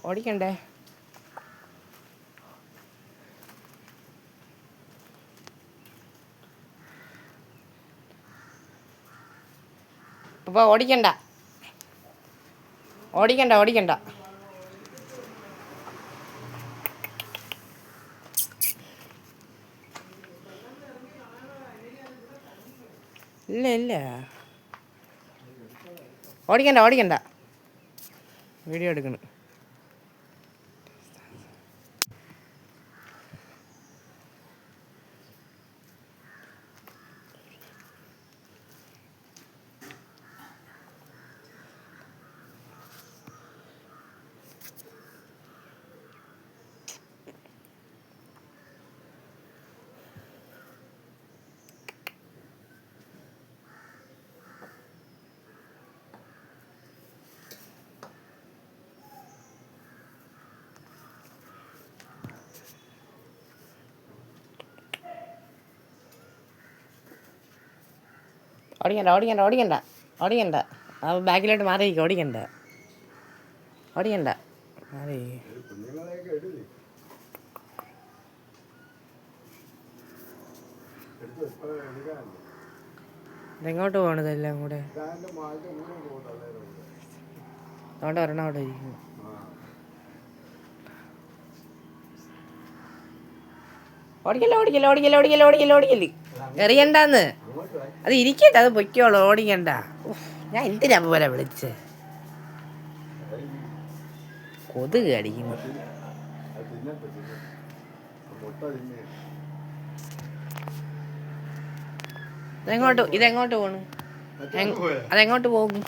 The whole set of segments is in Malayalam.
ഓടിക്കണ്ടേ? അപ്പോൾ ഓടിക്കണ്ട, ഓടിക്കണ്ട, ഓടിക്കണ്ട. ഇല്ല ഇല്ല, ഓടിക്കണ്ട, ഓടിക്കണ്ട. വീഡിയോ എടുക്കണം. ഓടിക്കണ്ട, ഓടിക്കണ്ട, ഓടിക്കണ്ട, ഓടിക്കണ്ട. ആ ബാക്കിലോട്ട് മാറിയിരിക്കും. ഓടിക്കണ്ട, ഓടിക്കണ്ട, മാറി. ഇതെങ്ങോട്ട് പോകണത് എല്ലാം കൂടെ? അതുകൊണ്ട് ഒരെണ്ണം അവിടെ ഇരിക്കുന്നു. ഓടിക്കല്ല, ഓടിക്കല്ല, ഓടിക്കല്ല, ഓടിക്കല്ല, ഓടിക്കല്ല, ഓടിക്കല്. എറിയണ്ടെന്ന്. അത് ഇരിക്കട്ടെ, അത് പൊയ്ക്കോളൂ. ഓടിക്കണ്ട. ഞാൻ എന്തിനാ പോലെ വിളിച്ചേ? കൊതുക് അടിക്കുന്നു. ഇതെങ്ങോട്ട് പോണു? അതെങ്ങോട്ട് പോകും?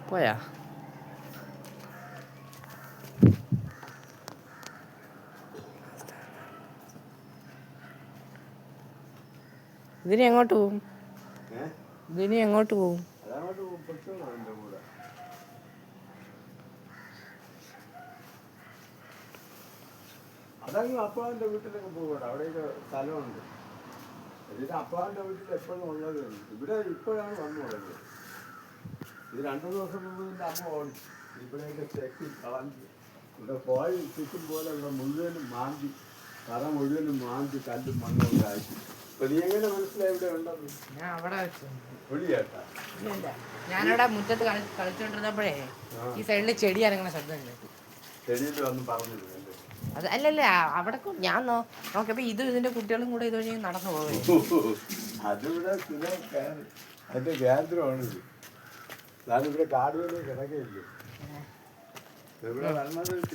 പോയാ? ഇതിനി എങ്ങോട്ട് പോകും? ഇതിനി എങ്ങോട്ട് പോകും? അതങ്ങ് അപ്പാവിൻ്റെ വീട്ടിലൊക്കെ പോകണം. അവിടെയൊക്കെ സ്ഥലമുണ്ട്. ഇതിന് അപ്പാവിൻ്റെ വീട്ടിൽ എപ്പോഴും ഉള്ളത്. ഇവിടെ ഇപ്പോഴാണ് വന്നു തുടങ്ങിയത്. ഇത് 2 ദിവസം മുമ്പ് ഇതിൻ്റെ അമ്മ ഓടി ഇവിടെയൊക്കെ ചെക്കി കളഞ്ഞ് ഇവിടെ പോയി ചുറ്റും പോലെ ഇവിടെ മുഴുവനും മാന്തി, തറ മുഴുവനും മാന്തി കല്ലും മണ്ണും ആക്കി. അപ്പൊ നീ എങ്ങനെ മനസ്സിലായി ഇവിടെ ഉണ്ടെന്ന്? ഞാൻ അവിടെ വെച്ചു. ഒളിയേട്ടാ. ഞാനവിടെ മുറ്റത്ത് കളിച്ചോണ്ടിരുന്നപ്പോഴേ ഈ സൈഡിൽ ചെടി അനങ്ങണ ശബ്ദം കേട്ടു. ചെടിയിൽ വന്ന് പറഞ്ഞില്ല. അത് അല്ലല്ല, അവിടെ ഞാൻ നോക്കിയപ്പോ ഇതിന്റെ കുട്ടികളും കൂടെ ഇതുവഴി നടന്നു പോകും. അതിവിടെ അതിന്റെ കേന്ദ്രമാണിത്. ഞാനിവിടെ കാടുകളിൽ കിടക്കയില്ലേ, ഇവിടെ വന്നത്